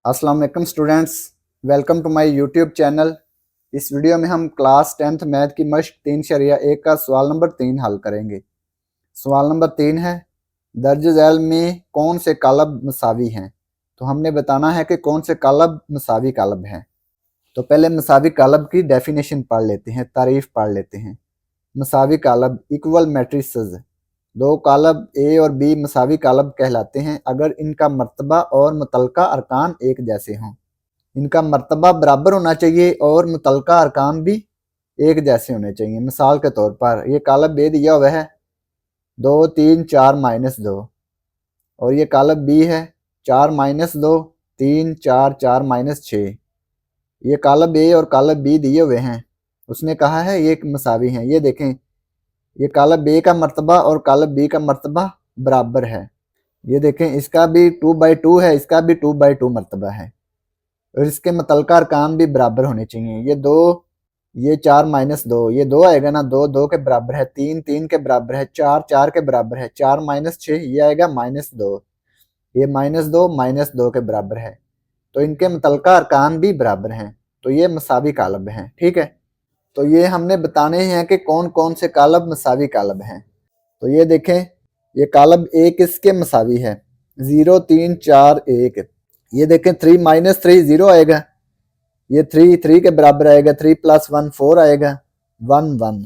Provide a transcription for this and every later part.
अस्सलाम वालेकुम students, welcome to my YouTube channel. इस वीडियो में हम क्लास 10th मैथ की मश्क 3.1 का सवाल नंबर 3 हल करेंगे। सवाल नंबर 3 है, दर्ज झैल में कौन से कालब मसावी हैं। तो हमने बताना है कि कौन से कालब मसावी कालब हैं। तो पहले मसावी कालब की डेफिनेशन पढ़ लेते हैं, तारीफ पढ़ लेते हैं। मसावी कालब इक्वल मैट्रिसेस, दो कालब ए और बी मसावी कालब कहलाते हैं अगर इनका मर्तबा और मुतलका अरकान एक जैसे हों। इनका मर्तबा बराबर होना चाहिए और मुतलका अरकान भी एक जैसे होने चाहिए। मिसाल के तौर पर ये कालब ए दिया हुआ है 2 3 4 -2 और ये कालब बी है 4 -2 3 4 4 -6। ये कालब ए और कालब बी दिए हुए हैं, उसने कहा है ये मसावी हैं। ये देखें, ये कालब ए का मर्तबा और कालब बी का मर्तबा बराबर है। ये देखें, इसका भी 2/2 है, इसका भी 2/2 मर्तबा है और इसके मुतलका अरकान भी बराबर होने चाहिए। ये 2, ये 4 -2, ये 2 आएगा ना, 2 2 के बराबर है, 3 3 के बराबर है, 4 4 के बराबर है, 4 -6 ये आएगा -2, ये -2 -2 के बराबर है। तो इनके मुतलका अरकान भी बराबर हैं, तो ये मसावी कालब हैं। ठीक है, तो ये हमने बताने हैं कि कौन कौन से कालब मसावी कालब हैं। तो ये देखें, ये कालब ए किसके मसावी है, 0 3 4 1। ये देखें 3 -3 0 आएगा, ये 3 3 के बराबर आएगा, 3 + 1 4 आएगा, 1 1।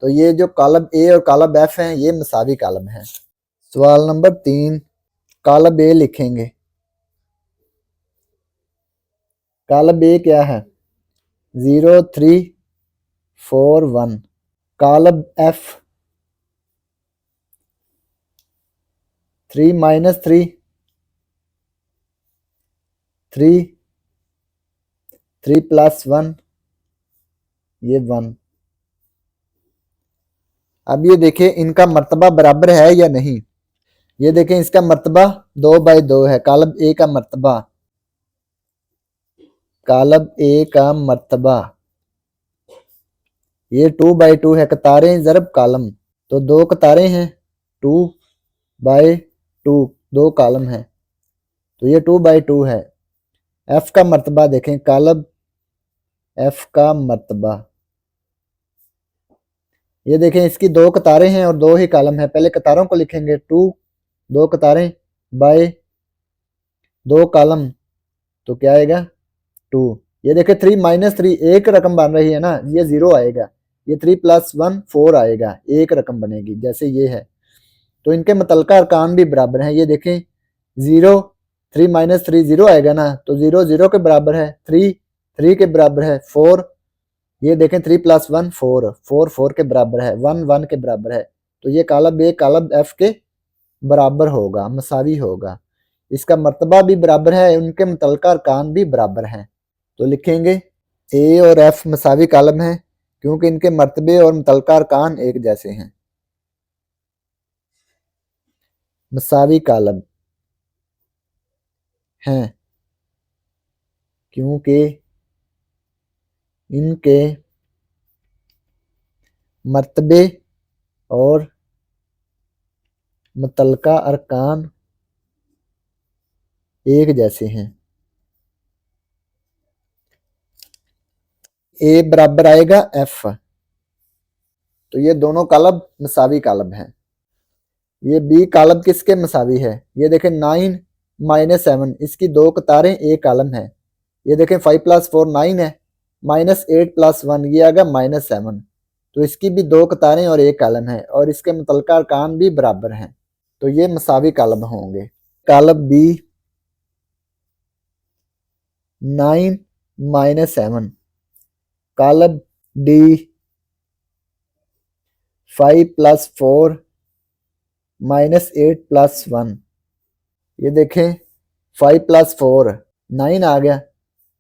तो ये जो कालब ए और कालब एफ हैं ये मसावी कालब हैं। सवाल नंबर 3, कालब ए लिखेंगे। कालब ए क्या है, 0 3 4 1। कालब एफ 3 -3 3 3 + 1 ये 1। अब ये देखें इनका मर्तबा बराबर है या नहीं। ये देखें इसका मर्तबा 2/2 है। कालब ए का मर्तबा, कालब ए का मर्तबा ये 2/2 है। कतारें ज़रब कालम, तो 2 कतारें हैं, 2/2 2 कालम है, तो ये 2/2 है। एफ का मर्तबा देखें, कालब एफ का मर्तबा, ये देखें इसकी 2 कतारें हैं और 2 ही कालम है। पहले कतारों को लिखेंगे, 2 कतारें बाय 2 कालम, तो क्या आएगा 2। ये देखें 3 -3 एक रकम बन रही है ना, ये 0 आएगा। ये 3 + 1 4 आएगा, एक रकम बनेगी जैसे ये है। तो इनके मुतलका अरकान भी बराबर हैं। ये देखें 0 3 -3 0 आएगा ना, तो 0 0 के बराबर है, 3 3 के बराबर है, 4 ये देखें 3 + 1 4 4 4 के बराबर है, 1 1 के बराबर है। तो ये कालब ए कालब एफ के बराबर होगा, मसावी होगा। इसका मर्तबा भी बराबर है, उनके मुतलका अरकान भी बराबर हैं। तो लिखेंगे ए और एफ मसावी कालब हैं क्योंकि इनके मर्तबे और मुतलका अरकान एक जैसे हैं। मसावी कालब हैं क्योंकि इनके मर्तबे और मुतलका अरकान एक जैसे हैं। ए बराबर आएगा एफ, तो ये दोनों कालब मसावी कालब हैं। ये बी कालब किसके मसावी है, ये देखें 9 -7 इसकी 2 कतारें एक कालम है। ये देखें 5 + 4 9 है, -8 + 1 ये आएगा -7, तो इसकी भी 2 कतारें और एक कालम है और इसके मुतलका अरकान भी बराबर हैं, तो ये मसावी कालब होंगे। कालब बी 9 -7, कालब डी 5 + 4 -8 + 1। ये देखें 5 + 4 9 आ गया,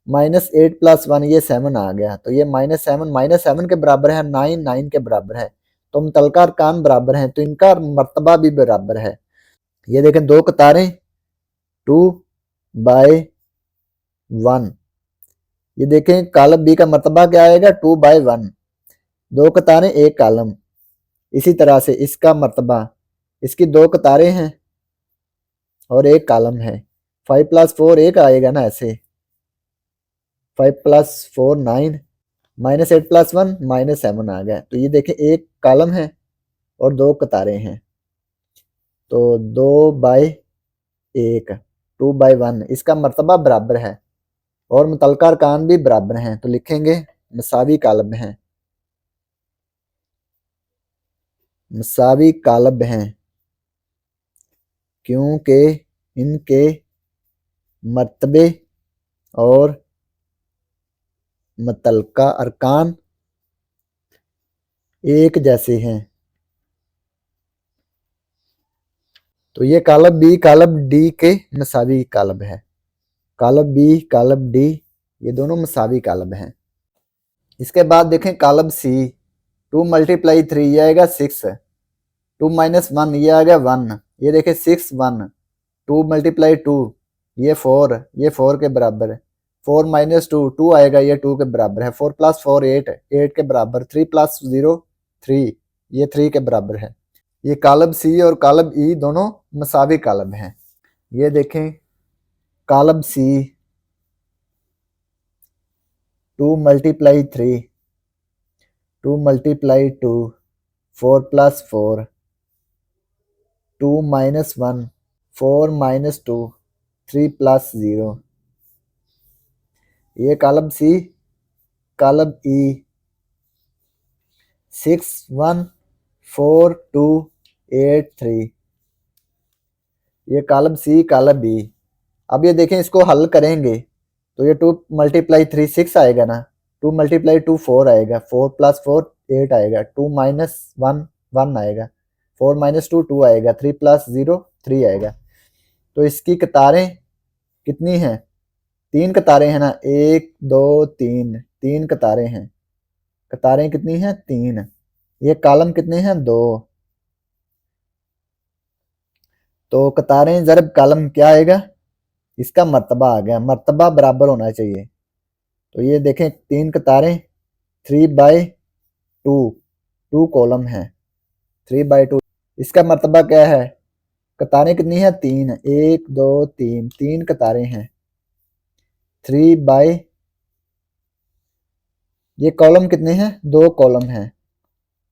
-8 + 1 ये 7 आ गया, तो ये -7 के बराबर है, 9 9 के बराबर है, तो मुतलका अरकान बराबर हैं, तो इनका मर्तबा भी बराबर है। ये देखें 2 कतारें 2/1। ये देखें कालम बी का मर्तबा क्या आएगा 2/1, 2 कतारें एक कालम। इसी तरह से इसका मर्तबा, इसकी 2 कतारें हैं और एक कालम है, 5 + 4 1 आएगा ना ऐसे। 5 + 4 9, -8 + 1 -7 आ गया। तो ये देखें एक कॉलम है और 2 कतारें हैं, तो 2/1 2/1 इसका मर्तबा बराबर है और मुतलका अरकान भी बराबर हैं, तो लिखेंगे मसावी कालब हैं, मसावी कालब हैं क्योंकि इनके मर्तबे और मुतलका अरकान एक जैसे हैं। तो ये कालब बी कालब डी के मसावी कालब है। कालब बी कालब डी ये दोनों मसावी कालब हैं। इसके बाद देखें कालब सी, 2 × 3 ये आएगा 6, 2 - 1 ये आ गया 1, ये देखें 6 1, 2 × 2 ये 4, ये 4 के बराबर है, 4 - 2 2 आएगा, ये 2 के बराबर है, 4 + 4 8 8 के बराबर, 3 + 0 3 ये 3 के बराबर है। ये कालब सी और कालब ई दोनों मसावी कालब हैं। ये देखें कालब सी 2 × 3 2 × 2 4 + 4 2 - 1 4 - 2 3 + 0 ये कालब सी कालब ई 6 1 4 2 8 3 ये कालब सी कालब बी। अब ये देखें इसको हल करेंगे तो ये 2 × 3 6 आएगा ना, 2 × 2 4 आएगा, 4 + 4 8 आएगा, 2 - 1 1 आएगा, 4 - 2 2 आएगा, 3 + 0 3 आएगा। तो इसकी कतारें कितनी हैं? 3 कतारें हैं ना, 1 2 3 3 कतारें हैं। कतारें कितनी हैं? 3। ये कॉलम कितने हैं? 2। तो कतारें ज़रब कॉलम क्या आएगा? इसका मर्तबा आ गया, मर्तबा बराबर होना चाहिए। तो ये देखें 3 कतारें 3/2 2 कॉलम है, 3/2 इसका मर्तबा क्या है? कतारें कितनी हैं? 3, 1 2 3 3 कतारें हैं, 3 ये कॉलम कितने हैं? 2 कॉलम हैं,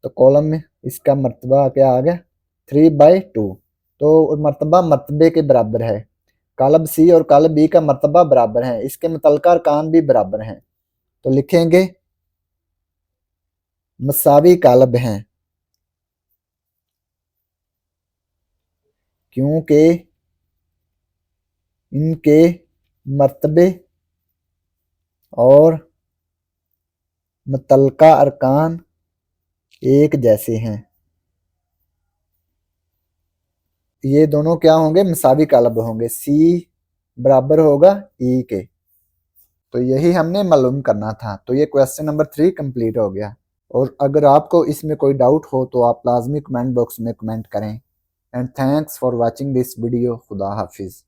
तो कॉलम में इसका मर्तबा क्या आ गया? 3/2। तो मर्तबा मर्तबे के बराबर है। कालब सी और कालब बी का मर्तबा बराबर है, इसके मुतलका अरकान भी बराबर हैं, तो लिखेंगे मसावी कालब हैं क्योंकि इनके मर्तबे और मुतलका अरकान एक जैसे हैं। ये दोनों क्या होंगे? मसावी कालब होंगे, सी बराबर होगा ई के। तो यही हमने मालूम करना था। तो ये क्वेश्चन नंबर 3 कंप्लीट हो गया। और अगर आपको इसमें कोई डाउट हो तो आप लाजमी कमेंट बॉक्स में कमेंट करें। And thanks for watching this video. खुदा हाफिज़।